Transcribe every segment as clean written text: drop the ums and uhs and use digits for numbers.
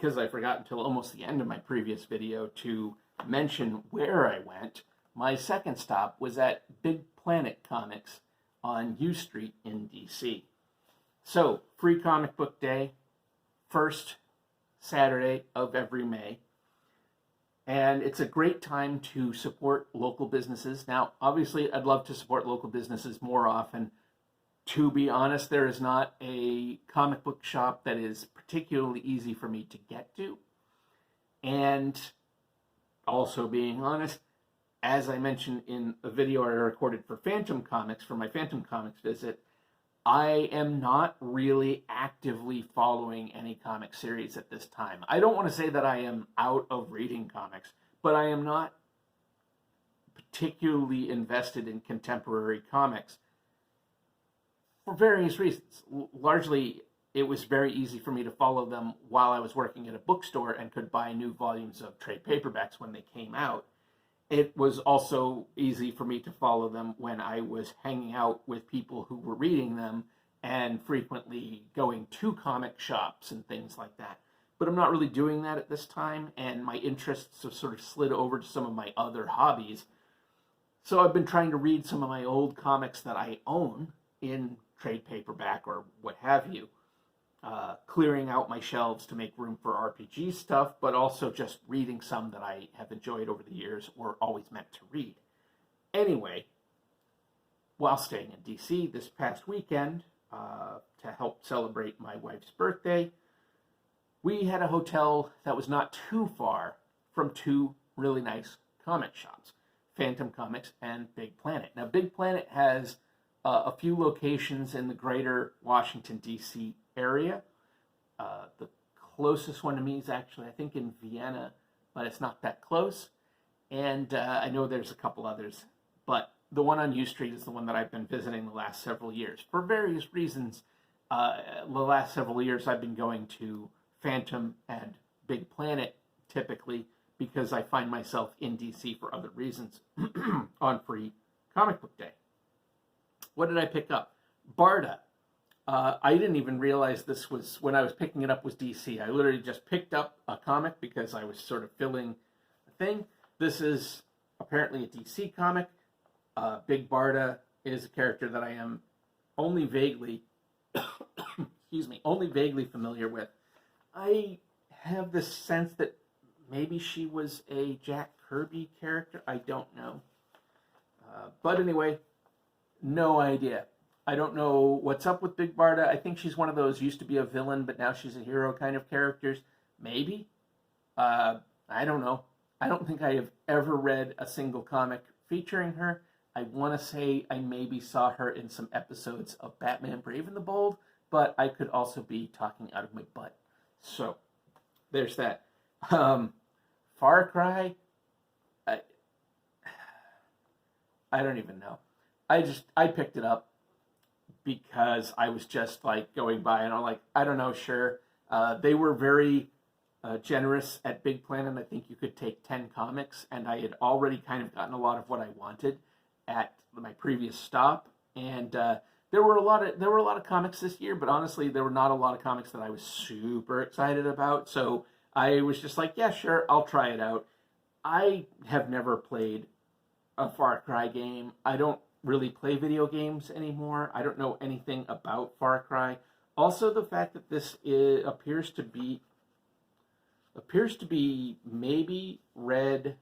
because I forgot until almost the end of my previous video to mention where I went, my second stop was at Big Planet Comics on U Street in DC. So, free comic book day, first Saturday of every May. And it's a great time to support local businesses. Now, obviously, I'd love to support local businesses more often. To be honest, there is not a comic book shop that is particularly easy for me to get to. And also being honest, as I mentioned in a video I recorded for Phantom Comics, for my Phantom Comics visit, I am not really actively following any comic series at this time. I don't want to say that I am out of reading comics, but I am not particularly invested in contemporary comics for various reasons. Largely, it was very easy for me to follow them while I was working at a bookstore and could buy new volumes of trade paperbacks when they came out. It was also easy for me to follow them when I was hanging out with people who were reading them and frequently going to comic shops and things like that. But I'm not really doing that at this time, and my interests have sort of slid over to some of my other hobbies. So I've been trying to read some of my old comics that I own in trade paperback or what have you, clearing out my shelves to make room for RPG stuff, but also just reading some that I have enjoyed over the years or always meant to read. Anyway, while staying in DC this past weekend, to help celebrate my wife's birthday, we had a hotel that was not too far from two really nice comic shops, Phantom Comics and Big Planet. Now, Big Planet has a few locations in the greater Washington, D.C. area. The closest one to me is actually, I think, in Vienna, but it's not that close. And I know there's a couple others, but the one on U Street is the one that I've been visiting the last several years. For various reasons, the last several years I've been going to Phantom and Big Planet typically because I find myself in DC for other reasons on free comic book day. What did I pick up? Barda. I didn't even realize this was, when I was picking it up, was DC. I literally just picked up a comic because I was sort of filling a thing. This is apparently a DC comic. Big Barda is a character that I am only vaguely, only vaguely familiar with. I have this sense that maybe she was a Jack Kirby character. I don't know. But anyway, no idea. I don't know what's up with Big Barda. I think she's one of those used to be a villain, but now she's a hero kind of characters. Maybe. I don't know. I don't think I have ever read a single comic featuring her. I want to say I maybe saw her in some episodes of Batman Brave and the Bold, but I could also be talking out of my butt. So, there's that. Far Cry, I don't even know. I picked it up because I was just like going by and I'm like, I don't know, sure. They were very generous at Big Planet. I think you could take 10 comics, and I had already kind of gotten a lot of what I wanted at my previous stop. And there were a lot of comics this year, but honestly, there were not a lot of comics that I was super excited about. So I was just like, yeah, sure, I'll try it out. I have never played a Far Cry game. I don't really play video games anymore. I don't know anything about Far Cry. Also, the fact that this appears to be maybe read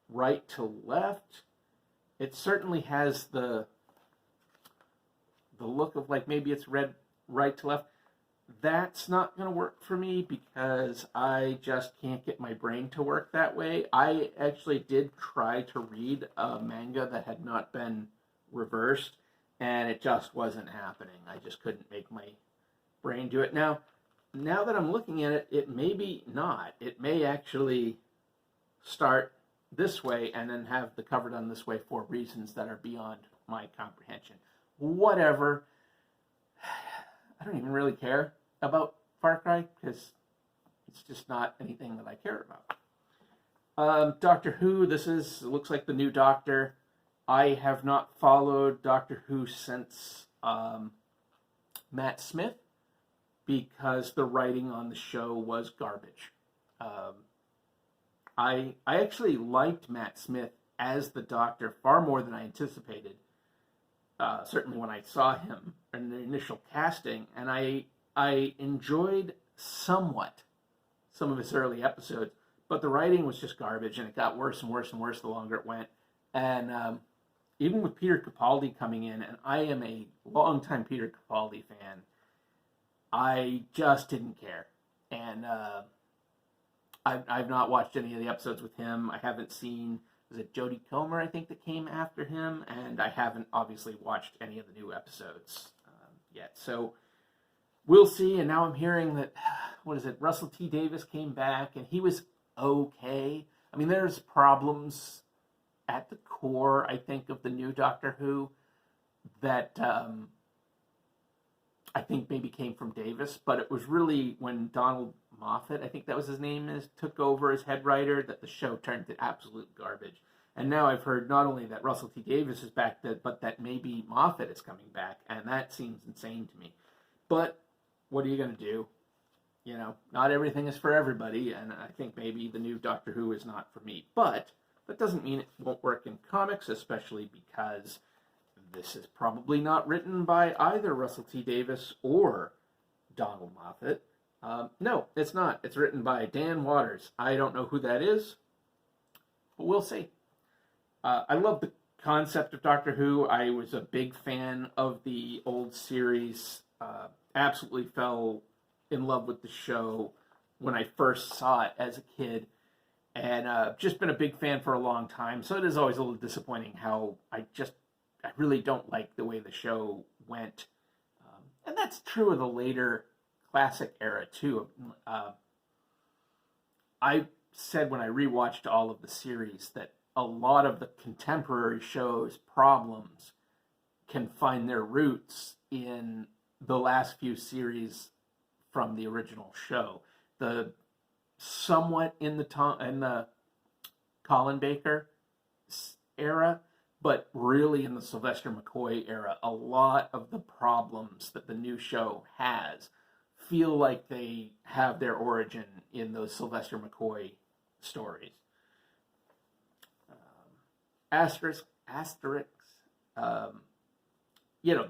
right to left. It certainly has the look of like maybe it's read right to left. That's not going to work for me because I just can't get my brain to work that way. I actually did try to read a manga that had not been reversed, and it just wasn't happening. I just couldn't make my brain do it. Now that I'm looking at it, it may be not. It may actually start this way and then have the cover done this way for reasons that are beyond my comprehension. Whatever. I don't even really care about Far Cry because it's just not anything that I care about. Doctor Who, looks like the new Doctor. I have not followed Doctor Who since Matt Smith because the writing on the show was garbage. I actually liked Matt Smith as the Doctor far more than I anticipated. Certainly when I saw him in the initial casting, and I enjoyed somewhat some of his early episodes, but the writing was just garbage, and it got worse and worse and worse the longer it went. And even with Peter Capaldi coming in, and I am a longtime Peter Capaldi fan, I just didn't care. And I've not watched any of the episodes with him. I haven't seen, was it Jodie Comer, I think, that came after him? And I haven't obviously watched any of the new episodes yet. So we'll see. And now I'm hearing that, what is it, Russell T. Davies came back, and he was okay. I mean, there's problems at the core, I think, of the new Doctor Who that I think maybe came from Davis, but it was really when Donald Moffat, I think that was his name, took over as head writer, that the show turned to absolute garbage. And now I've heard not only that Russell T. Davies is back, but that maybe Moffat is coming back, and that seems insane to me. But what are you going to do? You know, not everything is for everybody, and I think maybe the new Doctor Who is not for me. But that doesn't mean it won't work in comics, especially because this is probably not written by either Russell T. Davies or Donald Moffat. No, it's not. It's written by Dan Waters. I don't know who that is, but we'll see. I love the concept of Doctor Who. I was a big fan of the old series. Absolutely fell in love with the show when I first saw it as a kid. And just been a big fan for a long time. So it is always a little disappointing how I really don't like the way the show went. And that's true of the later classic era, too. I said when I rewatched all of the series that a lot of the contemporary show's problems can find their roots in the last few series from the original show. The somewhat in the Colin Baker era, but really in the Sylvester McCoy era, a lot of the problems that the new show has feel like they have their origin in those Sylvester McCoy stories. Asterix.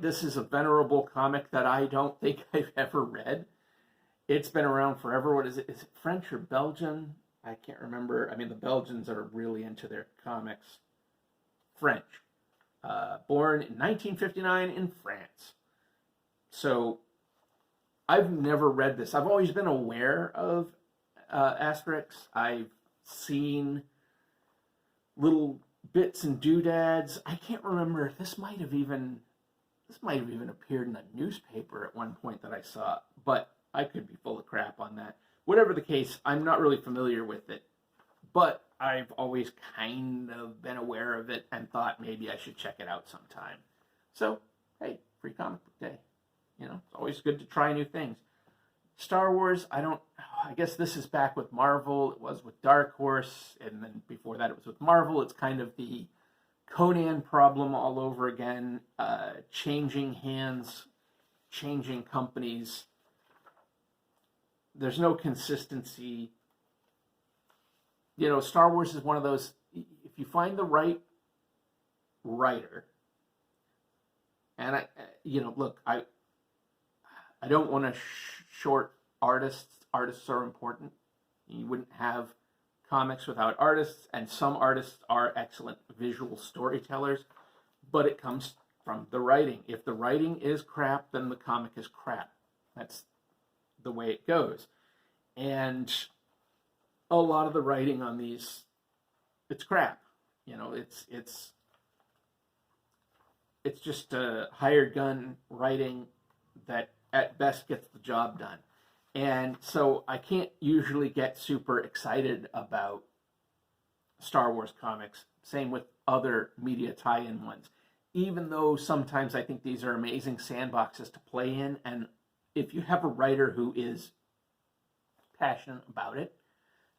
This is a venerable comic that I don't think I've ever read. It's been around forever. What is it? Is it French or Belgian? I can't remember. I mean, the Belgians are really into their comics. French. Born in 1959 in France. So I've never read this. I've always been aware of Asterix. I've seen little bits and doodads. I can't remember. This might have even appeared in a newspaper at one point that I saw, but I could be full of crap on that. Whatever the case, I'm not really familiar with it, but I've always kind of been aware of it and thought maybe I should check it out sometime. So, hey, free comic book day. You know, it's always good to try new things. Star Wars, I guess this is back with Marvel. It was with Dark Horse, and then before that it was with Marvel. It's kind of the Conan problem all over again. Changing hands, changing companies. There's no consistency. You know, Star Wars is one of those, if you find the right writer, and I don't want to short artists. Artists are important. You wouldn't have comics without artists, and some artists are excellent visual storytellers, but it comes from the writing. If the writing is crap, then the comic is crap. That's the way it goes. And a lot of the writing on these, it's crap. You know, it's just a hired gun writing that at best gets the job done. And so I can't usually get super excited about Star Wars comics. Same with other media tie-in ones. Even though sometimes I think these are amazing sandboxes to play in, and if you have a writer who is passionate about it,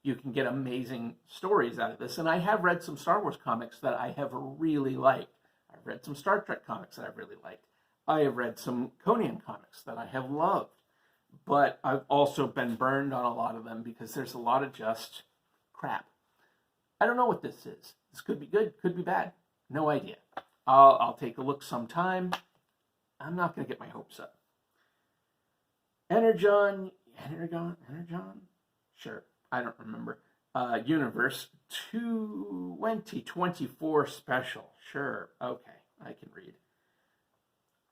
you can get amazing stories out of this. And I have read some Star Wars comics that I have really liked. I've read some Star Trek comics that I've really liked. I have read some Conan comics that I have loved. but I've also been burned on a lot of them because there's a lot of just crap. I don't know what this is. This could be good, could be bad. No idea. I'll take a look sometime. I'm not going to get my hopes up. Energon? Sure, I don't remember. Universe 2024 special. Sure, okay, I can read.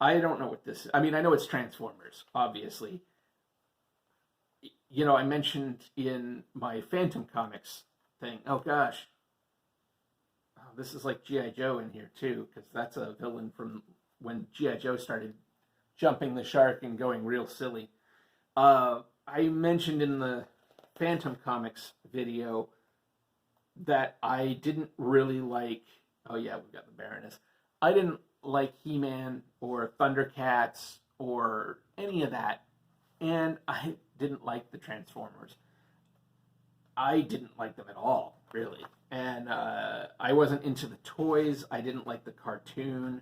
I don't know what this is. I mean, I know it's Transformers, obviously. I mentioned in my Phantom Comics thing, oh gosh, this is like G.I. Joe in here too, because that's a villain from when G.I. Joe started jumping the shark and going real silly. I mentioned in the Phantom Comics video that I didn't really like, oh yeah, we've got the Baroness. I didn't like He-Man or Thundercats or any of that. And I didn't like the Transformers. I didn't like them at all, really. And I wasn't into the toys. I didn't like the cartoon.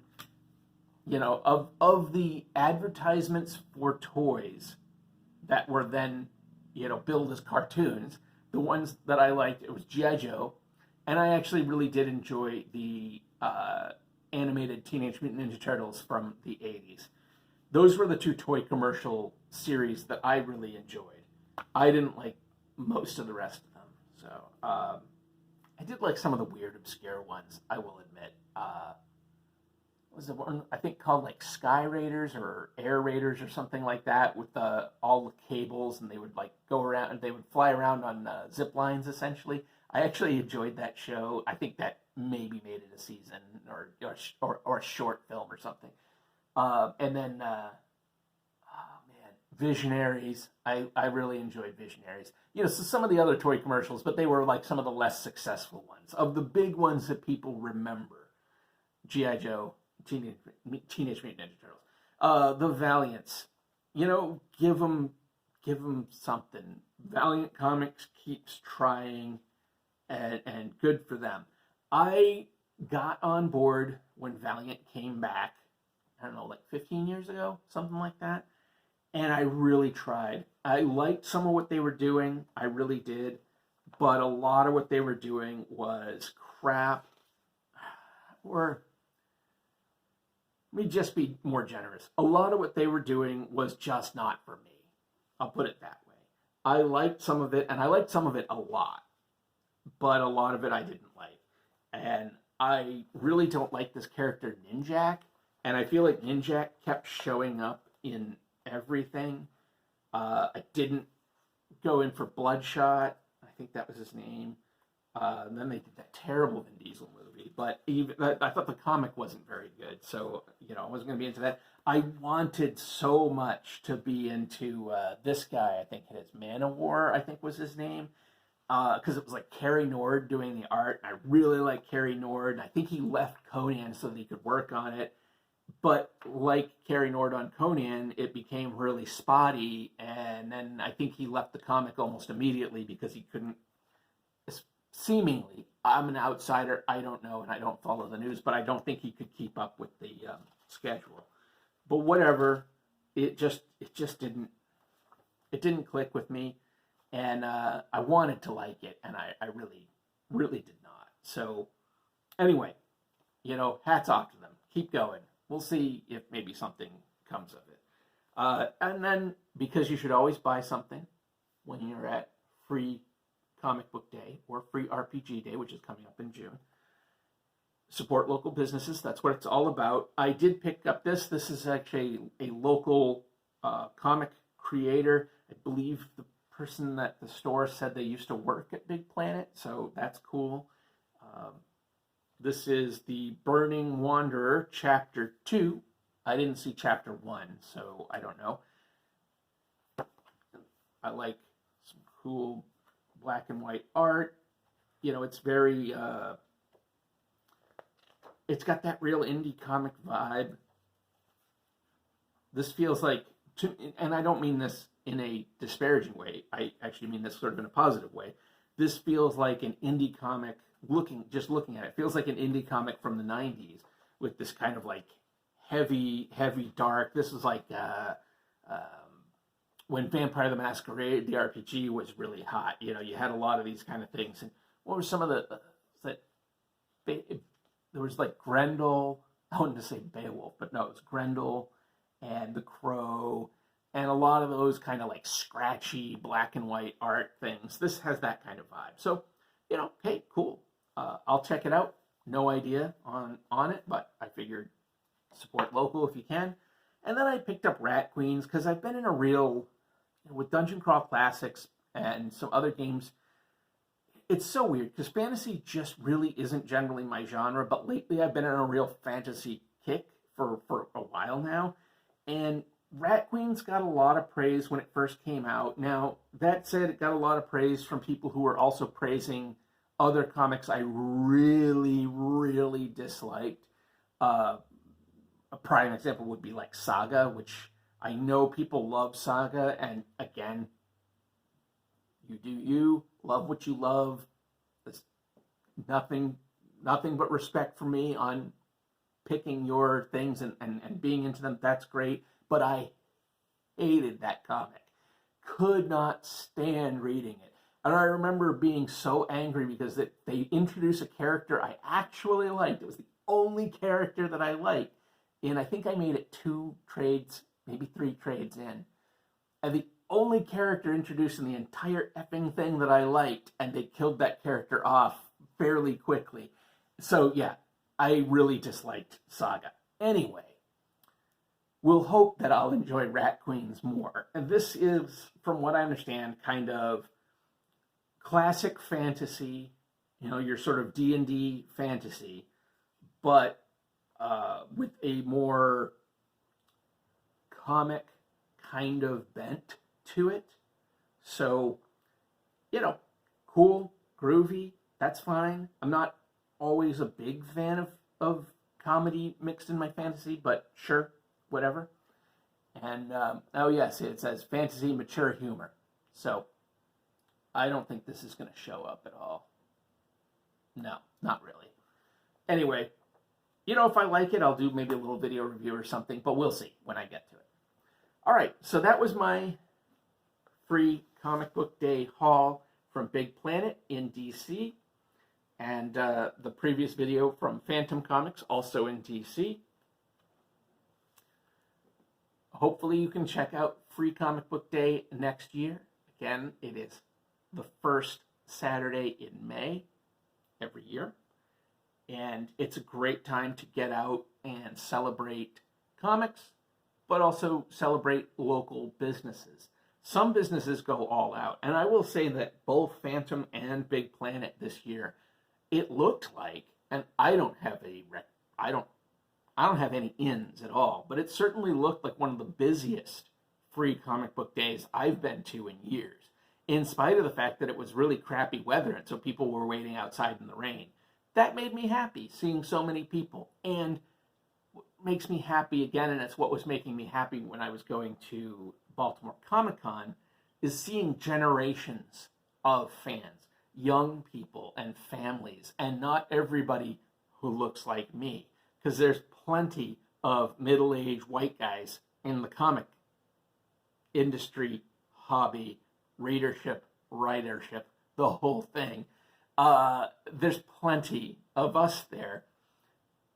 Of the advertisements for toys that were then, billed as cartoons, the ones that I liked, it was G.I. Joe. And I actually really did enjoy the animated Teenage Mutant Ninja Turtles from the 80s. Those were the two toy commercial series that I really enjoyed. I didn't like most of the rest of them. So, I did like some of the weird, obscure ones, I will admit. Was the one, I think, called like Sky Raiders or Air Raiders or something like that, with all the cables, and they would like go around, and they would fly around on zip lines, essentially. I actually enjoyed that show. I think that maybe made it a season or a short film or something. And then, Visionaries. I really enjoyed Visionaries. So some of the other toy commercials, but they were like some of the less successful ones. Of the big ones that people remember, G.I. Joe, Teenage Mutant Ninja Turtles, the Valiants. Give them something. Valiant Comics keeps trying, and good for them. I got on board when Valiant came back, I don't know, like 15 years ago, something like that. And I really tried. I liked some of what they were doing. I really did. But a lot of what they were doing was crap. Or, let me just be more generous. A lot of what they were doing was just not for me. I'll put it that way. I liked some of it, and I liked some of it a lot. But a lot of it I didn't like. And I really don't like this character, Ninjak. And I feel like Ninjak kept showing up in everything. I didn't go in for Bloodshot. I think that was his name. And then they did that terrible Vin Diesel movie. But I thought the comic wasn't very good. So, I wasn't going to be into that. I wanted so much to be into this guy. I think it is Manowar, I think was his name. Because it was like Cary Nord doing the art. And I really like Cary Nord. I think he left Conan so that he could work on it. But like Cary Nord on Conan, it became really spotty, and then I think he left the comic almost immediately because he couldn't, seemingly, I'm an outsider, I don't know, and I don't follow the news, but I don't think he could keep up with the schedule. But whatever, it just didn't click with me, and I wanted to like it, and I really, really did not. So anyway, hats off to them. Keep going. We'll see if maybe something comes of it. And then, because you should always buy something when you're at Free Comic Book Day or Free RPG Day, which is coming up in June. Support local businesses. That's what it's all about. I did pick up this. This is actually a local comic creator. I believe the person at the store said they used to work at Big Planet, so that's cool. This is the Burning Wanderer, Chapter 2. I didn't see Chapter 1, so I don't know. I like some cool black and white art. It's very, it's got that real indie comic vibe. This feels like, and I don't mean this in a disparaging way. I actually mean this sort of in a positive way. This feels like an indie comic. Just looking at it, feels like an indie comic from the 90s with this kind of like heavy dark. This is like when Vampire the Masquerade, the RPG, was really hot. You know, you had a lot of these kind of things. And what were some of the that there was like Grendel. I wanted to say Beowulf, but no, it was Grendel and The Crow, and a lot of those kind of like scratchy black and white art things. This has that kind of vibe. So, you know, hey, cool. I'll check it out. No idea on it, but I figured support local if you can. And then I picked up Rat Queens because I've been in a real, with Dungeon Crawl Classics and some other games. It's so weird because fantasy just really isn't generally my genre, but lately I've been in a real fantasy kick for a while now. And Rat Queens got a lot of praise when it first came out. Now, that said, it got a lot of praise from people who were also praising other comics I really, really disliked. A prime example would be like Saga, which I know people love Saga, and again, you do you, love what you love. There's nothing but respect for me on picking your things and being into them. That's great, but I hated that comic. Could not stand reading it. And I remember being so angry because they introduced a character I actually liked. It was the only character that I liked. And I think I made it 2 trades, maybe 3 trades in. And the only character introduced in the entire effing thing that I liked, and they killed that character off fairly quickly. So yeah, I really disliked Saga. Anyway, we'll hope that I'll enjoy Rat Queens more. And this is, from what I understand, kind of classic fantasy, you know, your sort of D&D fantasy, but with a more comic kind of bent to it. So, you know, cool, groovy, that's fine. I'm not always a big fan of comedy mixed in my fantasy, but sure, whatever. And, oh yes, it says fantasy mature humor. So, I don't think this is going to show up at all. No, not really. Anyway, you know, if I like it, I'll do maybe a little video review or something, but we'll see when I get to it. All right, so that was my free comic book day haul from Big Planet in DC, and the previous video from Phantom Comics, also in DC. Hopefully you can check out Free Comic Book Day next year. Again, it is the first Saturday in May every year. And it's a great time to get out and celebrate comics, but also celebrate local businesses. Some businesses go all out. And I will say that both Phantom and Big Planet this year, it looked like, and I don't have any ins at all, but it certainly looked like one of the busiest free comic book days I've been to in years, in spite of the fact that it was really crappy weather and so people were waiting outside in the rain. That made me happy, seeing so many people. And what makes me happy again, and it's what was making me happy when I was going to Baltimore Comic-Con, is seeing generations of fans, young people and families, and not everybody who looks like me, because there's plenty of middle-aged white guys in the comic industry, hobby, readership, writership, the whole thing. There's plenty of us there,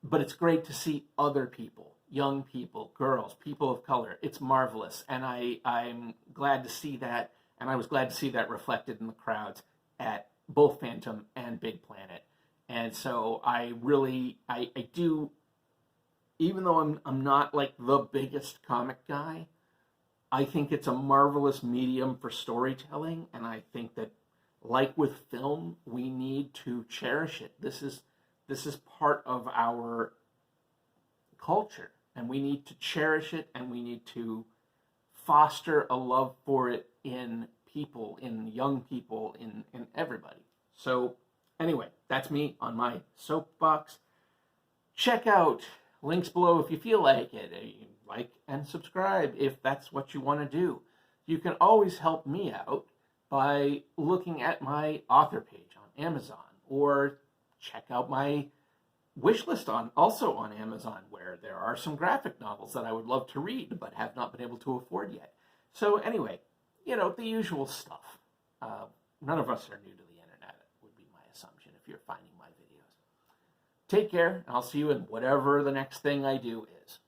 but it's great to see other people, young people, girls, people of color. It's marvelous, and I'm glad to see that, and I was glad to see that reflected in the crowds at both Phantom and Big Planet. And so I do, even though I'm not like the biggest comic guy, I think it's a marvelous medium for storytelling, and I think that, like with film, we need to cherish it. This is part of our culture, and we need to cherish it, and we need to foster a love for it in people, in young people, in everybody. So anyway, that's me on my soapbox. Check out links below if you feel like it. Like and subscribe if that's what you want to do. You can always help me out by looking at my author page on Amazon, or check out my wish list also on Amazon, where there are some graphic novels that I would love to read but have not been able to afford yet. So anyway, the usual stuff. None of us are new to the internet, would be my assumption if you're finding my videos. Take care, and I'll see you in whatever the next thing I do is.